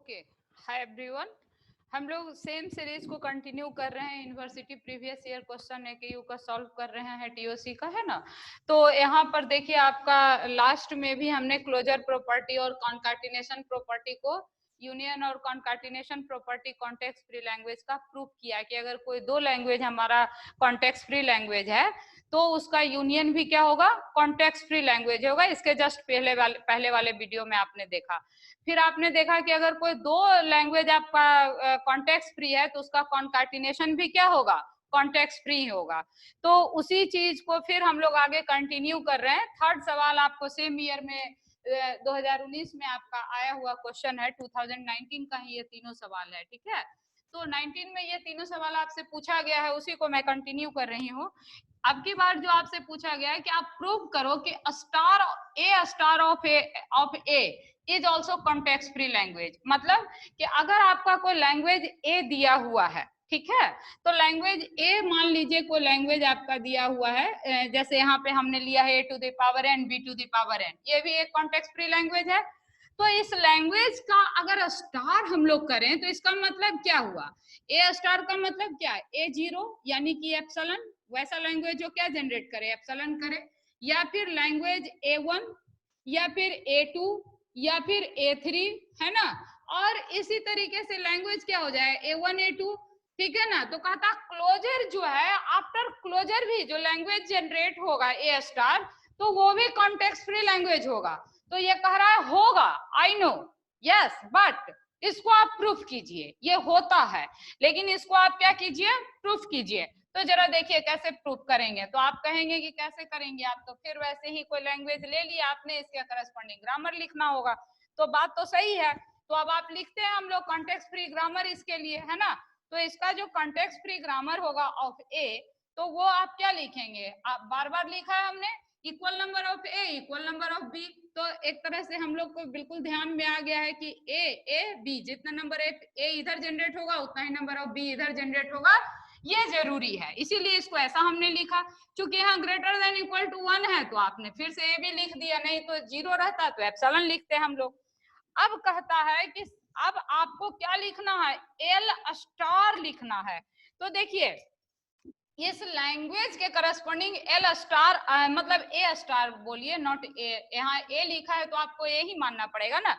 Okay, hi everyone. हम लोग same series को कंटिन्यू कर रहे हैं। University previous year question AKU का सॉल्व कर रहे हैं, TOC का, है ना। तो यहाँ पर देखिए, आपका लास्ट में भी हमने क्लोजर प्रॉपर्टी और कॉन्काटिनेशन प्रॉपर्टी को, यूनियन और concatenation property context free language का प्रूफ किया कि अगर कोई दो लैंग्वेज हमारा कॉन्टेक्स्ट फ्री लैंग्वेज है तो उसका यूनियन भी क्या होगा, कॉन्टेक्स्ट फ्री लैंग्वेज होगा। इसके जस्ट पहले वाले वीडियो में आपने देखा। फिर आपने देखा कि अगर कोई दो लैंग्वेज आपका कॉन्टेक्स्ट फ्री है तो उसका कॉन्काटिनेशन भी क्या होगा, कॉन्टेक्स्ट फ्री होगा। तो उसी चीज को फिर हम लोग आगे कंटिन्यू कर रहे हैं। थर्ड सवाल आपको सेम ईयर में 2019 में आपका आया हुआ क्वेश्चन है, 2019 का ही ये तीनों सवाल है, ठीक है। तो 19 में ये तीनों सवाल आपसे पूछा गया है, उसी को मैं कंटिन्यू कर रही हूँ। अब की बार जो आपसे पूछा गया है कि आप प्रूव करो कि star of A is also context free language. मतलब कि अगर आपका कोई लैंग्वेज ए दिया हुआ है, ठीक है, तो लैंग्वेज ए, मान लीजिए कोई लैंग्वेज आपका दिया हुआ है, जैसे यहाँ पे हमने लिया है A⁴n B⁴n, ये भी एक कॉन्टेक्स्ट फ्री लैंग्वेज है। तो इस लैंग्वेज का अगर स्टार हम लोग करें तो इसका मतलब क्या हुआ, ए स्टार का मतलब क्या है, A0 यानी कि एप्सिलॉन, वैसा लैंग्वेज जो क्या जनरेट करे, एप्सिलॉन करे, या फिर लैंग्वेज A1 या फिर A2 या फिर A3, है ना। और इसी तरीके से लैंग्वेज क्या हो जाए, A1 A2, ठीक है ना। तो कहता क्लोजर जो है, आफ्टर क्लोजर भी जो लैंग्वेज जनरेट होगा ए स्टार, तो वो भी कॉन्टेक्स्ट फ्री लैंग्वेज होगा। तो ये कह रहा है होगा, आई नो, यस, बट इसको आप प्रूफ कीजिए। ये होता है, लेकिन इसको आप क्या कीजिए, प्रूफ कीजिए। तो जरा देखिए कैसे प्रूफ करेंगे। तो आप कहेंगे कि कैसे करेंगे आप, तो फिर वैसे ही कोई लैंग्वेज ले लिया आपने, इसके करस्पॉन्डिंग ग्रामर लिखना होगा। तो बात तो सही है। तो अब आप लिखते हैं हम लोग कॉन्टेक्स्ट फ्री ग्रामर इसके लिए, है ना। तो इसका जो कॉन्टेक्स्ट फ्री ग्रामर होगा ऑफ ए, तो वो आप क्या लिखेंगे, आप बार बार लिखा है हमने, equal number of A equal number of B. तो एक तरह से हम लोग को बिल्कुल ध्यान में आ गया है कि ए बी, जितना नंबर ए इधर जनरेट होगा उतना ही नंबर ऑफ बी इधर जनरेट होगा, ये जरूरी है। इसीलिए इसको ऐसा हमने लिखा। चूंकि यहाँ ग्रेटर देन इक्वल टू 1 है तो आपने फिर से ए भी लिख दिया, नहीं तो 0 रहता तो एप्सिलॉन लिखते हम लोग। अब कहता है कि अब आपको क्या लिखना है, एल स्टार लिखना है। तो देखिए, इस लैंग्वेज के करस्पॉन्डिंग एल स्टार, मतलब ए स्टार बोलिए, नॉट ए, यहाँ ए लिखा है तो आपको ए ही मानना पड़ेगा ना।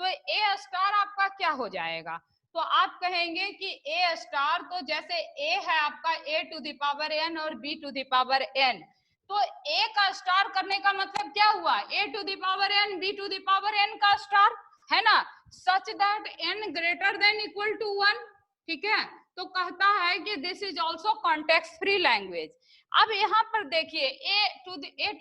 तो ए स्टार आपका क्या हो जाएगा, तो आप कहेंगे कि ए स्टार, तो जैसे ए है आपका A⁴n और B⁴n, तो ए का स्टार करने का मतलब क्या हुआ, A⁴n B⁴n का स्टार, है ना, such that n greater than equal to 1, ठीक है। तो कहता है कि this is also context free language. अब यहाँ पर देखिए, A⁴n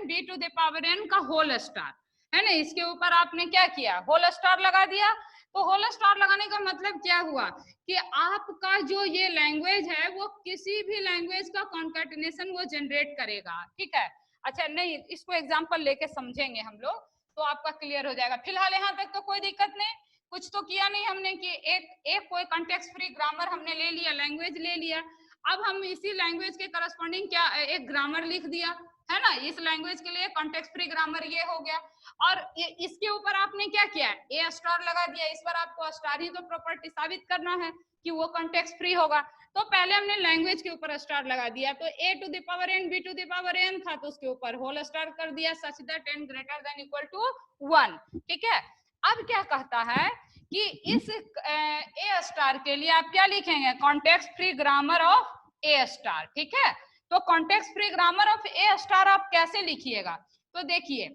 B⁴n का होल स्टार, है ना, इसके ऊपर आपने क्या किया, होल स्टार लगा दिया। तो होल स्टार लगाने का मतलब क्या हुआ कि आपका जो ये लैंग्वेज है वो किसी भी लैंग्वेज का कॉन्केटिनेशन वो जनरेट करेगा, ठीक है। अच्छा, नहीं, इसको एग्जांपल लेके समझेंगे हम लोग तो आपका क्लियर हो जाएगा। फिलहाल यहाँ तक तो कोई दिक्कत नहीं, कुछ तो किया नहीं हमने कि एक कोई कॉन्टेक्स्ट फ्री ग्रामर हमने ले लिया, लैंग्वेज ले लिया। अब हम इसी लैंग्वेज के करस्पॉन्डिंग क्या एक ग्रामर लिख दिया, है ना। इस लैंग्वेज के लिए कॉन्टेक्स्ट फ्री ग्रामर ये हो गया। और इसके ऊपर आपने क्या किया, ए स्टार लगा दिया। इस पर आपको स्टार ही तो प्रॉपर्टी साबित करना है कि वो कॉन्टेक्स्ट फ्री होगा। तो पहले हमने लैंग्वेज के ऊपर स्टार लगा दिया, तो A⁴n B⁴n था तो उसके ऊपर होल स्टार कर दिया, such that n greater than equal to 1, ठीक है। अब क्या कहता है कि इस ए स्टार के लिए आप क्या लिखेंगे, context free grammar of A star, ठीक है। तो context free grammar of A star आप कैसे लिखिएगा, तो देखिए,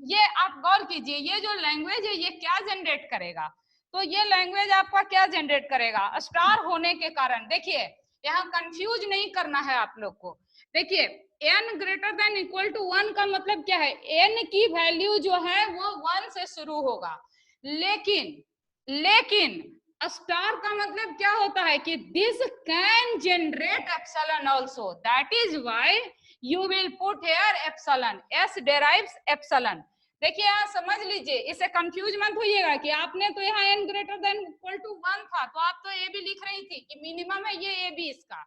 ये आप गौर कीजिए, ये जो लैंग्वेज है ये क्या जनरेट करेगा, तो ये लैंग्वेज आपका क्या जनरेट करेगा, स्टार होने के कारण। देखिए, यहाँ कंफ्यूज नहीं करना है आप लोग को। देखिए, n greater than equal to 1 का मतलब क्या है, n की वैल्यू जो है वो 1 से शुरू होगा, लेकिन स्टार का मतलब क्या होता है कि this can generate epsilon also, that is why you will put here epsilon, s डेराइव्स epsilon. देखिए, यहाँ समझ लीजिए, इसे कंफ्यूज मत होइएगा कि आपने तो यहाँ n greater than equal to 1 था तो आप तो ए भी लिख रही थी कि मिनिमम है ये ए बी इसका,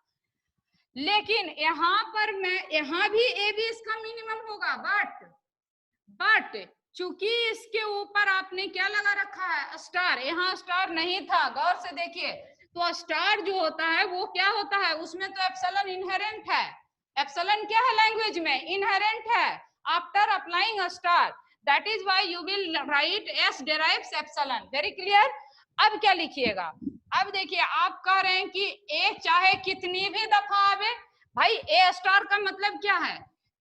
लेकिन यहाँ पर मैं यहाँ भी ए बी इसका मिनिमम होगा, बट चूंकि इसके ऊपर आपने क्या लगा रखा है, स्टार, यहाँ स्टार नहीं था, गौर से देखिए। तो स्टार जो होता है वो क्या होता है, उसमें तो एप्सिलॉन इनहेरेंट है। एप्सिलॉन क्या है लैंग्वेज में, इनहेरेंट है after applying a star, that is why you will write S derives epsilon. Very clear. अब क्या लिखिएगा, अब देखिए आप कह रहे हैं कि ए चाहे कितनी भी दफा आवे, भाई ए स्टार का मतलब क्या है,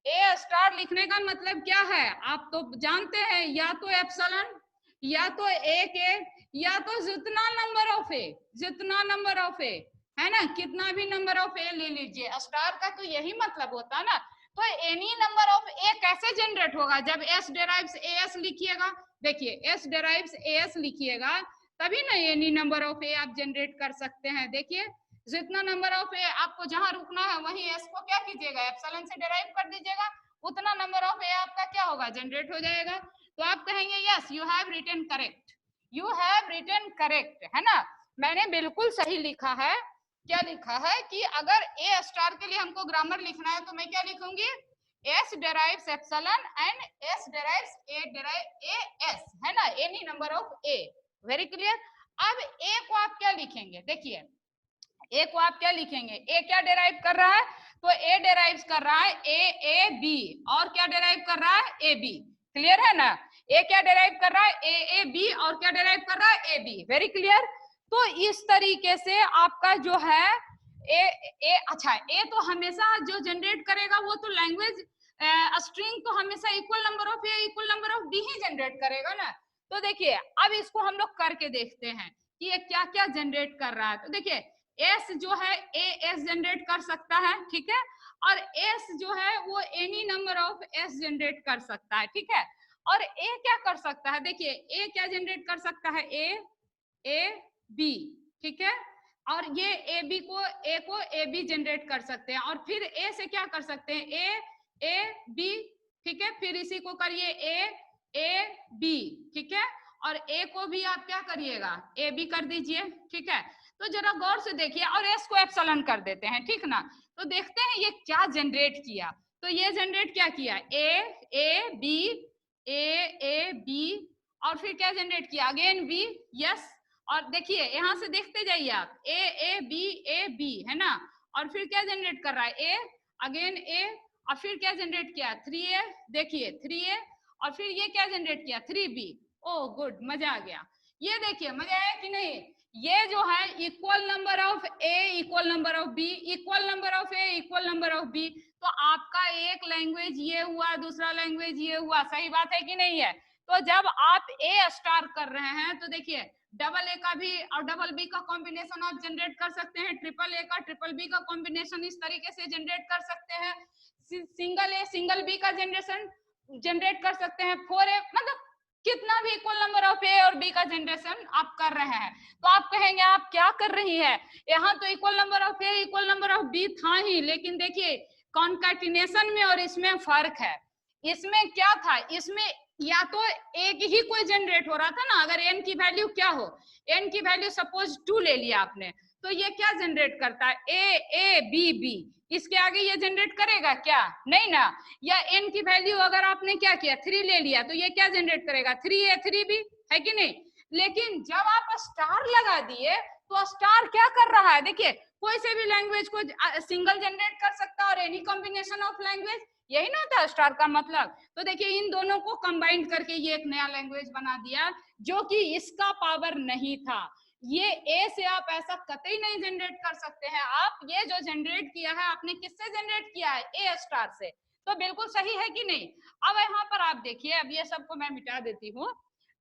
ए स्टार लिखने का मतलब क्या है, आप तो जानते हैं, या तो एप्सिलॉन, या तो ए के, या तो जितना नंबर ऑफ ए, जितना नंबर ऑफ ए है ना, कितना भी नंबर ऑफ ए ले लीजिए, स्टार का तो यही मतलब होता है ना। तो एनी नंबर ऑफ ए कैसे जनरेट होगा, जब एस डेराइव्स एस लिखिएगा, देखिए एस डेराइव्स एस लिखिएगा तभी ना एनी नंबर ऑफ ए आप जनरेट कर सकते हैं। देखिए जितना नंबर ऑफ ए आपको जहां रुकना है वहीं एस को क्या कीजिएगा, एप्सिलॉन से डेराइव कर दीजिएगा, उतना नंबर ऑफ ए आपका क्या होगा, जनरेट हो जाएगा। तो आप कहेंगे yes you have written correct, you have written correct, है ना, मैंने बिल्कुल सही लिखा है। क्या लिखा है कि अगर ए स्टार के लिए हमको ग्रामर लिखना है तो मैं क्या लिखूंगी, S derives epsilon and S डेराइव्स A derive A S, है ना, any number of A. Very clear. अब ए को आप क्या लिखेंगे, देखिए ए को आप क्या लिखेंगे, ए क्या डेराइव कर रहा है, तो ए डेराइव कर रहा है ए बी, और क्या डेराइव कर रहा है, ए बी। क्लियर है ना, ए क्या डेराइव कर रहा है, ए बी, और क्या डेराइव कर रहा है, ए बी। Very clear. तो इस तरीके से आपका जो है अच्छा ए तो हमेशा जो जनरेट करेगा वो तो लैंग्वेज स्ट्रिंग तो हमेशा equal number of A equal number of B ही जनरेट करेगा ना। तो देखिए अब इसको हम लोग करके देखते हैं कि ये क्या क्या जनरेट कर रहा है। तो देखिए एस जो है ए एस जनरेट कर सकता है, ठीक है, और एस जो है वो any number of S generate कर सकता है, ठीक है। और ए क्या कर सकता है, देखिए ए क्या जनरेट कर सकता है, ए बी, ठीक है, और ये ए को ए बी जनरेट कर सकते हैं, और फिर ए से क्या कर सकते हैं, ए बी, ठीक है, फिर इसी को करिए ए बी, ठीक है, और ए को भी आप क्या करिएगा, ए बी कर दीजिए, ठीक है। तो जरा गौर से देखिए, और एस को एप्सिलॉन कर देते हैं, ठीक ना। तो देखते हैं ये क्या जनरेट किया, तो ये जनरेट क्या किया, ए बी, और फिर क्या जनरेट किया, अगेन बी, यस, और देखिए यहाँ से देखते जाइए आप, ए बी, है ना, और फिर क्या जनरेट कर रहा है, ए, अगेन ए, और फिर क्या जनरेट किया, 3a, देखिए 3a, और फिर ये क्या जनरेट किया, 3b। ओ गुड, मजा आ गया। ये देखिए मजा आया कि नहीं, ये जो है equal number of A equal number of B, equal number of A equal number of B. तो आपका एक लैंग्वेज ये हुआ, दूसरा लैंग्वेज ये हुआ, सही बात है कि नहीं है। तो जब आप ए स्टार कर रहे हैं तो देखिए डबल ए का भी और डबल बी का कॉम्बिनेशन आप जनरेट कर सकते हैं, ट्रिपल ए का ट्रिपल बी का कॉम्बिनेशन इस तरीके से जनरेट कर सकते हैं, सिंगल ए सिंगल बी का जनरेशन जनरेट कर सकते हैं, 4a, मतलब कितना भी इक्वल नंबर ऑफ ए और बी का जनरेशन आप कर रहे हैं। तो आप कहेंगे आप क्या कर रही है, यहाँ तो equal number of A equal number of B था ही, लेकिन देखिए कॉन्कैटिनेशन में और इसमें फर्क है। इसमें क्या था, इसमें या तो एक ही कोई जनरेट हो रहा था ना, अगर एन की वैल्यू क्या हो, एन की वैल्यू सपोज 2 ले लिया आपने, तो ये क्या जनरेट करता है, ए बी बी, इसके आगे ये जनरेट करेगा क्या, नहीं ना। या एन की वैल्यू अगर आपने क्या किया 3 ले लिया, तो ये क्या जनरेट करेगा, 3a 3b, है कि नहीं। लेकिन जब आप स्टार लगा दिए तो स्टार क्या कर रहा है, देखिए कोई से भी लैंग्वेज को सिंगल जनरेट कर सकता है और एनी कॉम्बिनेशन ऑफ लैंग्वेज, यही ना था स्टार का मतलब। तो देखिए इन दोनों को कंबाइन करके ये एक नया लैंग्वेज बना दिया, जो कि इसका पावर नहीं था। ये ए से आप ऐसा कतई नहीं जनरेट कर सकते हैं। आप ये जो जनरेट किया है आपने किससे जनरेट किया है, ए स्टार से, तो बिल्कुल सही है कि नहीं। अब यहाँ पर आप देखिए, अब ये सबको मैं मिटा देती हूँ।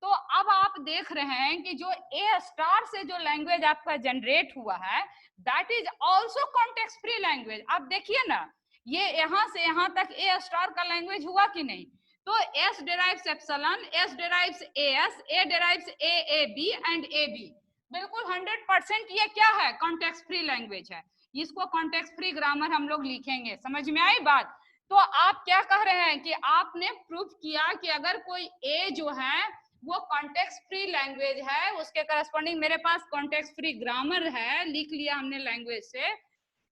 तो अब आप देख रहे हैं कि जो ए स्टार से जो लैंग्वेज आपका जनरेट हुआ है that is also context free language. आप देखिए ना, ये यहाँ से यहाँ तक ए स्टार का लैंग्वेज हुआ कि नहीं। तो S derives epsilon, S derives S, A derives A B and A B, बिल्कुल 100% ये क्या है, कॉन्टेक्स्ट फ्री लैंग्वेज है। इसको कॉन्टेक्स्ट फ्री ग्रामर हम लोग लिखेंगे, समझ में आई बात। तो आप क्या कह रहे हैं कि आपने प्रूफ किया कि अगर कोई ए जो है वो कॉन्टेक्स्ट फ्री लैंग्वेज है, उसके करस्पॉन्डिंग मेरे पास कॉन्टेक्स्ट फ्री ग्रामर है, लिख लिया हमने लैंग्वेज से,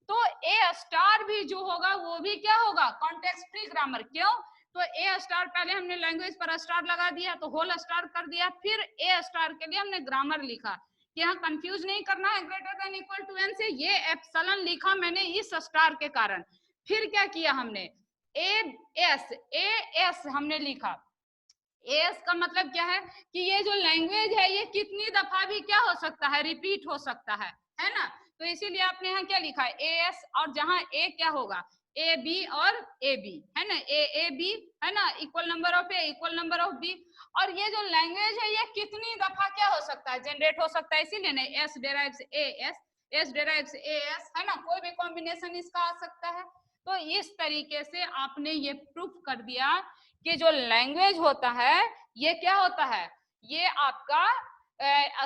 तो ए स्टार भी जो होगा वो भी क्या होगा, कॉन्टेक्स्ट फ्री ग्रामर। क्यों, तो ए स्टार पहले हमने लैंग्वेज पर स्टार लगा दिया, तो होल स्टार कर दिया, फिर ए स्टार के लिए हमने ग्रामर लिखा। यहाँ कंफ्यूज नहीं करना है, greater than equal to N से ये एप्सिलॉन लिखा मैंने इस स्टार के कारण। फिर क्या किया हमने, ए एस हमने लिखा। एस का मतलब क्या है कि ये जो लैंग्वेज है ये कितनी दफा भी क्या हो सकता है, रिपीट हो सकता है ना। तो इसीलिए आपने यहाँ क्या लिखा है, ए एस, और जहां ए क्या होगा, ए बी और ए बी, है ना, ए बी, है ना, equal number of A equal number of B. और ये जो लैंग्वेज है ये कितनी दफा क्या हो सकता है, जनरेट हो सकता है, इसीलिए नहीं, S डेराइव्स A S, S डेराइव्स A S, है ना, कोई भी कॉम्बिनेशन इसका आ सकता है। तो इस तरीके से आपने ये प्रूफ कर दिया कि जो लैंग्वेज होता है ये क्या होता है, ये आपका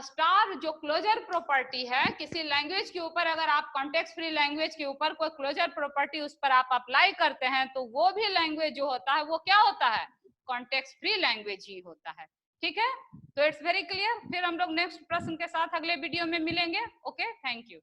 स्टार जो क्लोजर प्रॉपर्टी है किसी लैंग्वेज के ऊपर, अगर आप कॉन्टेक्स्ट फ्री लैंग्वेज के ऊपर कोई क्लोजर प्रॉपर्टी उस पर आप अप्लाई करते हैं तो वो भी लैंग्वेज जो होता है वो क्या होता है, कॉन्टेक्स्ट फ्री लैंग्वेज ही होता है। ठीक है, तो इट्स वेरी क्लियर। फिर हम लोग नेक्स्ट प्रश्न के साथ अगले वीडियो में मिलेंगे। Okay, thank you.